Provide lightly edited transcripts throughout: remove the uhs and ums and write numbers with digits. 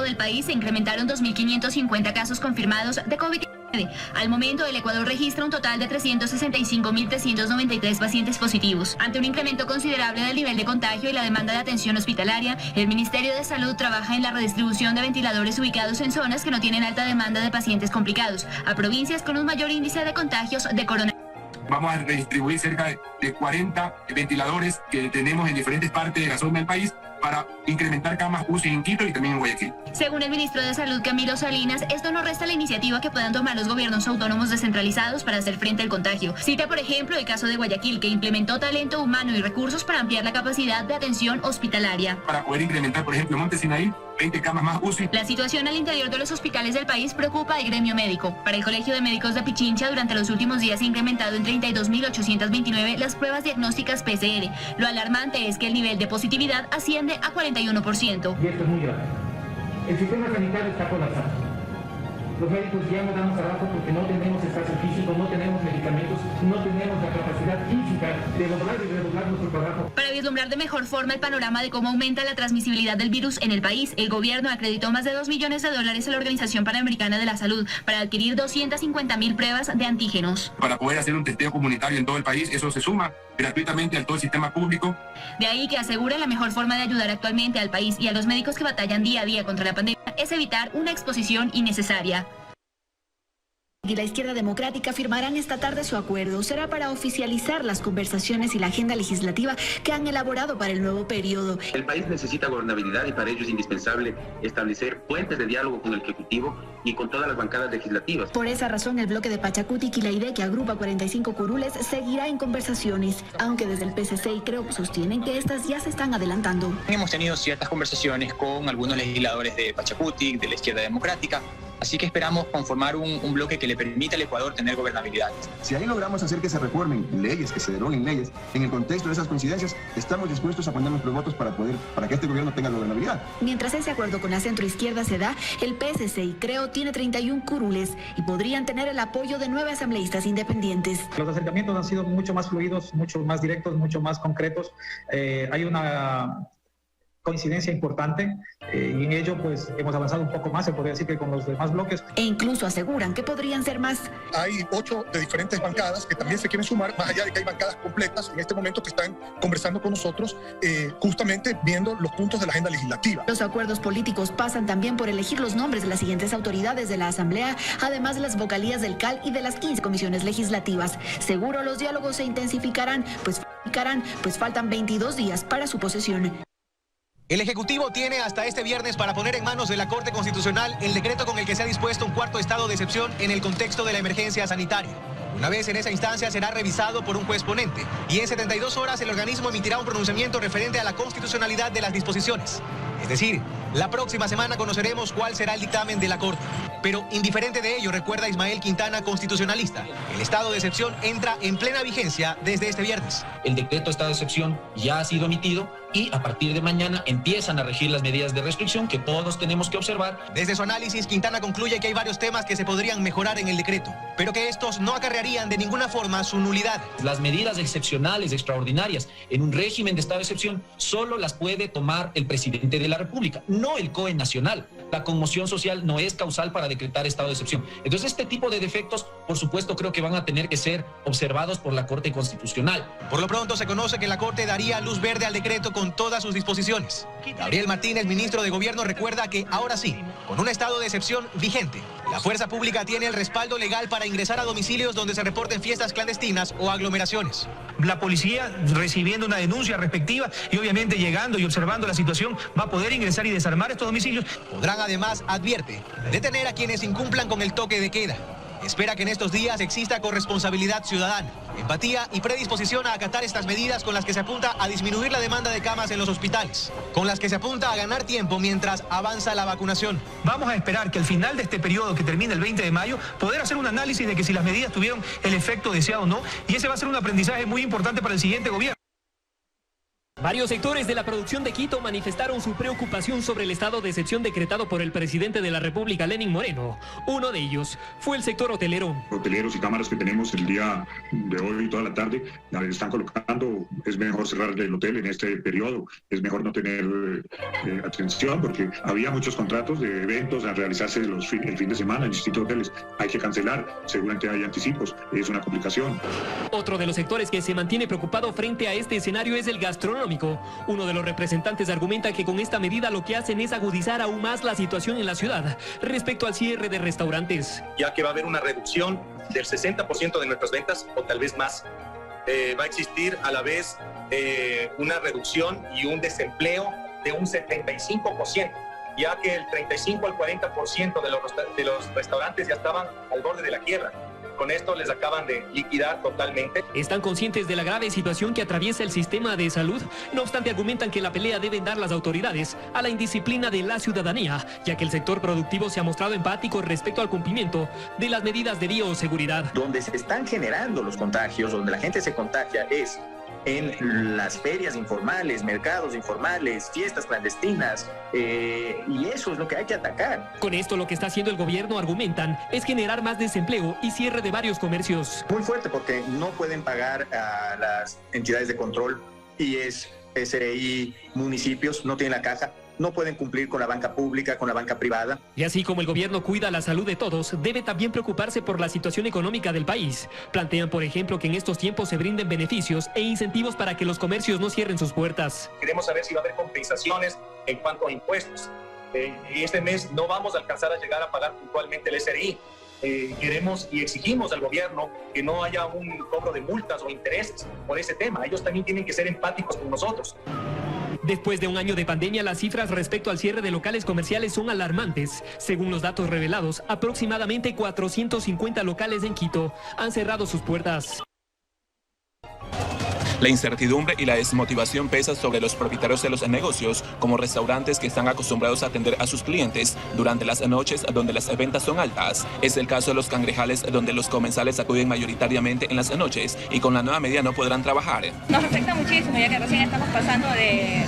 del país se incrementaron 2.550 casos confirmados de COVID-19. Al momento, el Ecuador registra un total de 365.393 pacientes positivos. Ante un incremento considerable del nivel de contagio y la demanda de atención hospitalaria, el Ministerio de Salud trabaja en la redistribución de ventiladores ubicados en zonas que no tienen alta demanda de pacientes complicados, a provincias con un mayor índice de contagios de coronavirus. Vamos a redistribuir cerca de 40 ventiladores que tenemos en diferentes partes de la zona del país para incrementar camas UCI en Quito y también en Guayaquil. Según el ministro de Salud, Camilo Salinas, esto no resta la iniciativa que puedan tomar los gobiernos autónomos descentralizados para hacer frente al contagio. Cita, por ejemplo, el caso de Guayaquil, que implementó talento humano y recursos para ampliar la capacidad de atención hospitalaria. Para poder incrementar, por ejemplo, en Monte Sinaí, 20 camas más UCI. La situación al interior de los hospitales del país preocupa al gremio médico. Para el Colegio de Médicos de Pichincha, durante los últimos días se ha incrementado en 32.829 las pruebas diagnósticas PCR. Lo alarmante es que el nivel de positividad asciende a 41%. Y esto es muy grave. El sistema sanitario está colapsado. Los médicos ya no damos abajo porque no tenemos espacio físico, no tenemos medicamentos, no tenemos la capacidad física de lograr y redoblar nuestro trabajo. Para vislumbrar de mejor forma el panorama de cómo aumenta la transmisibilidad del virus en el país, el gobierno acreditó más de $2 millones a la Organización Panamericana de la Salud para adquirir 250.000 pruebas de antígenos. Para poder hacer un testeo comunitario en todo el país, eso se suma gratuitamente a todo el sistema público. De ahí que asegura la mejor forma de ayudar actualmente al país y a los médicos que batallan día a día contra la pandemia es evitar una exposición innecesaria. Y la izquierda democrática firmarán esta tarde su acuerdo. Será para oficializar las conversaciones y la agenda legislativa que han elaborado para el nuevo periodo. El país necesita gobernabilidad y para ello es indispensable establecer puentes de diálogo con el Ejecutivo y con todas las bancadas legislativas. Por esa razón, el bloque de Pachacutic y la IDE, que agrupa 45 curules, seguirá en conversaciones, aunque desde el PCC y CREO sostienen que estas ya se están adelantando. Hemos tenido ciertas conversaciones con algunos legisladores de Pachacutic, de la izquierda democrática, así que esperamos conformar un bloque que le permita al Ecuador tener gobernabilidad. Si ahí logramos hacer que se reformen leyes, que se deroguen leyes, en el contexto de esas coincidencias, estamos dispuestos a poner nuestros votos para que este gobierno tenga gobernabilidad. Mientras ese acuerdo con la centroizquierda se da, el PSC y CREO tiene 31 curules y podrían tener el apoyo de 9 asambleístas independientes. Los acercamientos han sido mucho más fluidos, mucho más directos, mucho más concretos. Hay una coincidencia importante y en ello pues hemos avanzado un poco más, se podría decir, que con los demás bloques. E incluso aseguran que podrían ser más. Hay 8 de diferentes bancadas que también se quieren sumar, más allá de que hay bancadas completas en este momento que están conversando con nosotros, justamente viendo los puntos de la agenda legislativa. Los acuerdos políticos pasan también por elegir los nombres de las siguientes autoridades de la Asamblea, además de las vocalías del CAL y de las 15 comisiones legislativas. Seguro los diálogos se intensificarán, pues faltan 22 días para su posesión. El Ejecutivo tiene hasta este viernes para poner en manos de la Corte Constitucional el decreto con el que se ha dispuesto un cuarto estado de excepción en el contexto de la emergencia sanitaria. Una vez en esa instancia será revisado por un juez ponente y en 72 horas el organismo emitirá un pronunciamiento referente a la constitucionalidad de las disposiciones. Es decir, la próxima semana conoceremos cuál será el dictamen de la Corte. Pero indiferente de ello, recuerda Ismael Quintana, constitucionalista, el estado de excepción entra en plena vigencia desde este viernes. El decreto de estado de excepción ya ha sido emitido y a partir de mañana empiezan a regir las medidas de restricción que todos tenemos que observar. Desde su análisis, Quintana concluye que hay varios temas que se podrían mejorar en el decreto, pero que estos no acarrearían de ninguna forma su nulidad. Las medidas excepcionales, extraordinarias, en un régimen de estado de excepción, solo las puede tomar el presidente de la República, no el COE nacional. La conmoción social no es causal para decretar estado de excepción. Entonces, este tipo de defectos, por supuesto, creo que van a tener que ser observados por la Corte Constitucional. Por lo pronto, se conoce que la Corte daría luz verde al decreto con todas sus disposiciones. Gabriel Martínez, ministro de Gobierno, recuerda que ahora sí, con un estado de excepción vigente, la fuerza pública tiene el respaldo legal para ingresar a domicilios donde se reporten fiestas clandestinas o aglomeraciones. La policía, recibiendo una denuncia respectiva y obviamente llegando y observando la situación, va a poder ingresar y desarmar estos domicilios. Podrán además, advierte, detener a quienes incumplan con el toque de queda. Espera que en estos días exista corresponsabilidad ciudadana, empatía y predisposición a acatar estas medidas con las que se apunta a disminuir la demanda de camas en los hospitales, con las que se apunta a ganar tiempo mientras avanza la vacunación. Vamos a esperar que al final de este periodo que termina el 20 de mayo, poder hacer un análisis de que si las medidas tuvieron el efecto deseado o no, y ese va a ser un aprendizaje muy importante para el siguiente gobierno. Varios sectores de la producción de Quito manifestaron su preocupación sobre el estado de excepción decretado por el presidente de la República, Lenín Moreno. Uno de ellos fue el sector hotelero. Hoteleros y cámaras que tenemos el día de hoy y toda la tarde están colocando, es mejor cerrar el hotel en este periodo, es mejor no tener atención porque había muchos contratos de eventos a realizarse el fin de semana en distintos hoteles. Hay que cancelar, seguramente hay anticipos, es una complicación. Otro de los sectores que se mantiene preocupado frente a este escenario es el gastronómico. Uno de los representantes argumenta que con esta medida lo que hacen es agudizar aún más la situación en la ciudad respecto al cierre de restaurantes. Ya que va a haber una reducción del 60% de nuestras ventas o tal vez más. Va a existir a la vez una reducción y un desempleo de un 75%, ya que el 35 al 40% de los restaurantes ya estaban al borde de la quiebra. Con esto les acaban de liquidar totalmente. Están conscientes de la grave situación que atraviesa el sistema de salud. No obstante, argumentan que la pelea deben dar las autoridades a la indisciplina de la ciudadanía, ya que el sector productivo se ha mostrado empático respecto al cumplimiento de las medidas de bioseguridad. Donde se están generando los contagios, donde la gente se contagia es en las ferias informales, mercados informales, fiestas clandestinas, y eso es lo que hay que atacar. Con esto lo que está haciendo el gobierno, argumentan, es generar más desempleo y cierre de varios comercios. Muy fuerte porque no pueden pagar a las entidades de control, IES, SRI, municipios, no tienen la caja. No pueden cumplir con la banca pública, con la banca privada. Y así como el gobierno cuida la salud de todos, debe también preocuparse por la situación económica del país. Plantean, por ejemplo, que en estos tiempos se brinden beneficios e incentivos para que los comercios no cierren sus puertas. Queremos saber si va a haber compensaciones en cuanto a impuestos. Este mes no vamos a alcanzar a llegar a pagar puntualmente el SRI. Queremos y exigimos al gobierno que no haya un cobro de multas o intereses por ese tema. Ellos también tienen que ser empáticos con nosotros. Después de un año de pandemia, las cifras respecto al cierre de locales comerciales son alarmantes. Según los datos revelados, aproximadamente 450 locales en Quito han cerrado sus puertas. La incertidumbre y la desmotivación pesan sobre los propietarios de los negocios, como restaurantes que están acostumbrados a atender a sus clientes durante las noches donde las ventas son altas. Es el caso de los cangrejales, donde los comensales acuden mayoritariamente en las noches y con la nueva medida no podrán trabajar. Nos afecta muchísimo, ya que recién estamos pasando de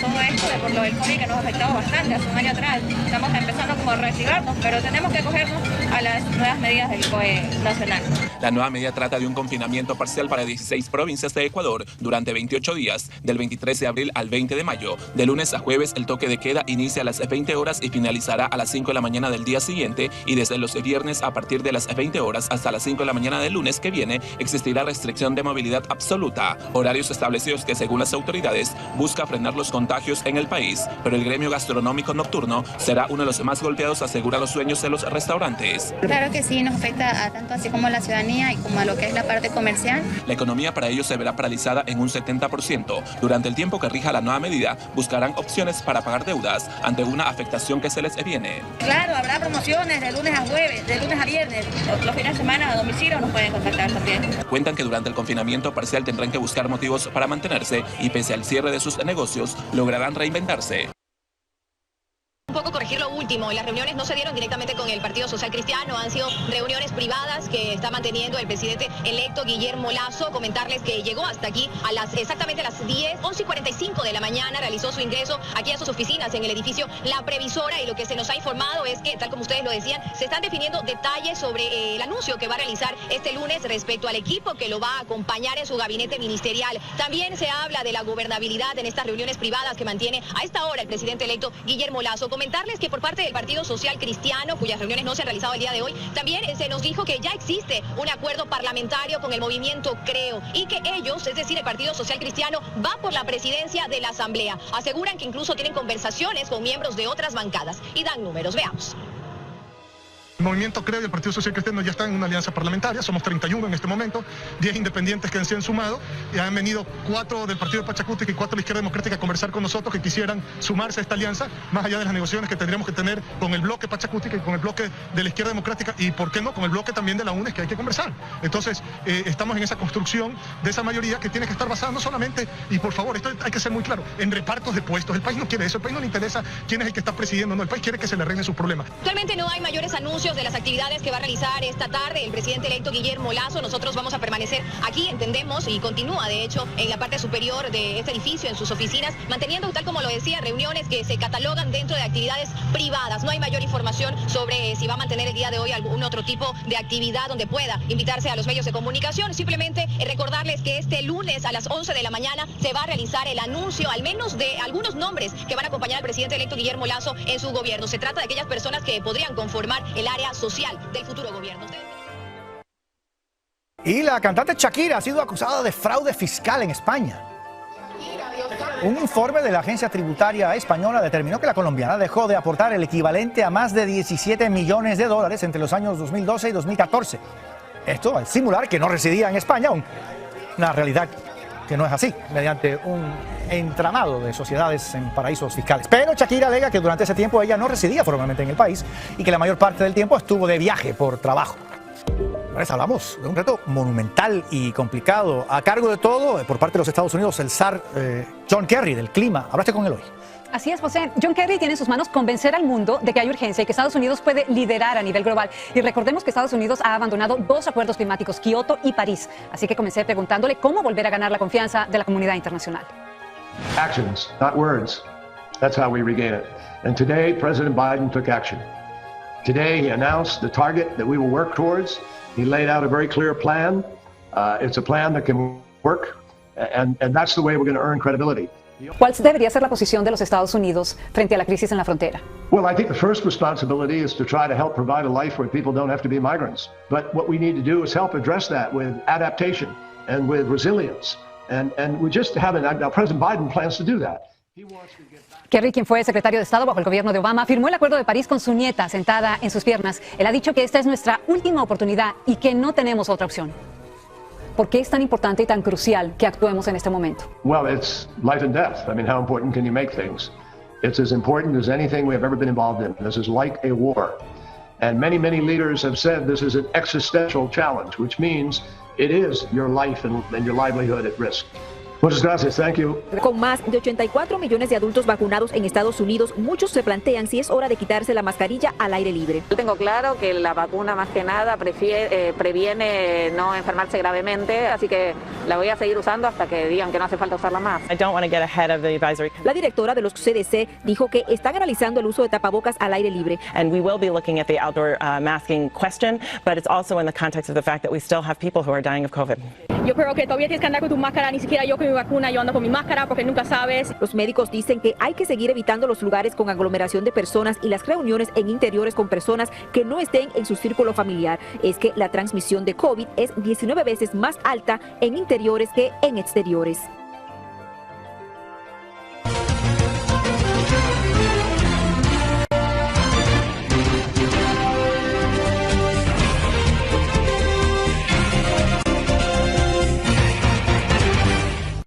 todo esto, de por lo del COVID, que nos ha afectado bastante hace un año atrás. Estamos empezando como a reactivarnos, pero tenemos que acogernos a las nuevas medidas del COE nacional. La nueva medida trata de un confinamiento parcial para 16 provincias de Ecuador durante 28 días, del 23 de abril al 20 de mayo. De lunes a jueves, el toque de queda inicia a las 20 horas y finalizará a las 5 de la mañana del día siguiente, y desde los viernes a partir de las 20 horas hasta las 5 de la mañana del lunes que viene existirá restricción de movilidad absoluta. Horarios establecidos que, según las autoridades, busca frenar los contagios en el país, pero el gremio gastronómico nocturno será uno de los más golpeados, aseguran los dueños de los restaurantes. Claro que sí, nos afecta a tanto así como a la ciudadanía y como a lo que es la parte comercial. La economía para ellos se verá paralizada en un 70%. Durante el tiempo que rija la nueva medida, buscarán opciones para pagar deudas ante una afectación que se les viene. Claro, habrá promociones de lunes a jueves, de lunes a viernes. Los fines de semana a domicilio nos pueden contactar también. Cuentan que durante el confinamiento parcial tendrán que buscar motivos para mantenerse y, pese al cierre de sus negocios, lograrán reinventarse. Un poco corregir lo último, las reuniones no se dieron directamente con el Partido Social Cristiano, han sido reuniones privadas que está manteniendo el presidente electo Guillermo Lasso. Comentarles que llegó hasta aquí exactamente a las 11:45 de la mañana, realizó su ingreso aquí a sus oficinas en el edificio La Previsora, y lo que se nos ha informado es que, tal como ustedes lo decían, se están definiendo detalles sobre el anuncio que va a realizar este lunes respecto al equipo que lo va a acompañar en su gabinete ministerial. También se habla de la gobernabilidad en estas reuniones privadas que mantiene a esta hora el presidente electo Guillermo Lasso. Comentarles que por parte del Partido Social Cristiano, cuyas reuniones no se han realizado el día de hoy, también se nos dijo que ya existe un acuerdo parlamentario con el movimiento Creo, y que ellos, es decir, el Partido Social Cristiano, va por la presidencia de la Asamblea. Aseguran que incluso tienen conversaciones con miembros de otras bancadas y dan números. Veamos. El Movimiento Creo y el Partido Social Cristiano ya están en una alianza parlamentaria, somos 31 en este momento, 10 independientes que se han sumado, y han venido 4 del Partido de Pachacutic y 4 de la Izquierda Democrática a conversar con nosotros, que quisieran sumarse a esta alianza, más allá de las negociaciones que tendríamos que tener con el bloque Pachacutic y con el bloque de la Izquierda Democrática, y por qué no, con el bloque también de la UNES, que hay que conversar. Entonces, estamos en esa construcción de esa mayoría que tiene que estar basada no solamente, y por favor, esto hay que ser muy claro, en repartos de puestos. El país no quiere eso, el país no le interesa quién es el que está presidiendo, no, el país quiere que se le arreglen sus problemas. Actualmente no hay mayores anuncios anuncios de las actividades que va a realizar esta tarde el presidente electo Guillermo Lasso. Nosotros vamos a permanecer aquí, entendemos, y continúa de hecho en la parte superior de este edificio, en sus oficinas, manteniendo, tal como lo decía, reuniones que se catalogan dentro de actividades privadas. No hay mayor información sobre si va a mantener el día de hoy algún otro tipo de actividad donde pueda invitarse a los medios de comunicación. Simplemente recordarles que este lunes a las 11 de la mañana se va a realizar el anuncio, al menos de algunos nombres que van a acompañar al presidente electo Guillermo Lasso en su gobierno. Se trata de aquellas personas que podrían conformar el área social del futuro gobierno. Y la cantante Shakira ha sido acusada de fraude fiscal en España. Un informe de la agencia tributaria española determinó que la colombiana dejó de aportar el equivalente a más de 17 millones de dólares entre los años 2012 y 2014. Esto al simular que no residía en España, una realidad que no es así, mediante un entramado de sociedades en paraísos fiscales. Pero Shakira alega que durante ese tiempo ella no residía formalmente en el país y que la mayor parte del tiempo estuvo de viaje por trabajo. Ahora hablamos de un reto monumental y complicado, a cargo de todo, por parte de los Estados Unidos, el zar John Kerry del clima. Hablaste con él hoy. Así es, José. John Kerry tiene en sus manos convencer al mundo de que hay urgencia y que Estados Unidos puede liderar a nivel global. Y recordemos que Estados Unidos ha abandonado 2 acuerdos climáticos, Kioto y París. Así que comencé preguntándole cómo volver a ganar la confianza de la comunidad internacional. Actions, not words. That's how we regain it. And today, President Biden took action. Today, he announced the target that we will work towards. He laid out a very clear plan. It's a plan that can work, and that's the way we're going to earn credibility. ¿Cuál debería ser la posición de los Estados Unidos frente a la crisis en la frontera? Well, I think the first responsibility is to try to help provide a life where people don't have to be migrants. But what we need to do is help address that with adaptation and with resilience. And we just haven't. Now, President Biden plans to do that. Kerry, quien fue secretario de Estado bajo el gobierno de Obama, firmó el Acuerdo de París con su nieta sentada en sus piernas. Él ha dicho que esta es nuestra última oportunidad y que no tenemos otra opción. ¿Por qué es tan importante y tan crucial que actuemos en este momento? Well, it's life and death. I mean, how important can you make things? It's as important as anything we have ever been involved in. This is like a war. And many, many leaders have said this is an existential challenge, which means it is your life and your livelihood at risk. Muchas gracias, thank you. Con más de 84 millones de adultos vacunados en Estados Unidos, muchos se plantean si es hora de quitarse la mascarilla al aire libre. Yo tengo claro que la vacuna más que nada previene no enfermarse gravemente, así que la voy a seguir usando hasta que digan que no hace falta usarla más. La directora de los CDC dijo que están analizando el uso de tapabocas al aire libre. And we will be looking at the outdoor masking question, but it's also in the context of the fact that we still have people who are dying of COVID. Yo creo que todavía tienes que andar con tu máscara, ni siquiera yo con mi vacuna, yo ando con mi máscara porque nunca sabes. Los médicos dicen que hay que seguir evitando los lugares con aglomeración de personas y las reuniones en interiores con personas que no estén en su círculo familiar. Es que la transmisión de COVID es 19 veces más alta en interiores que en exteriores.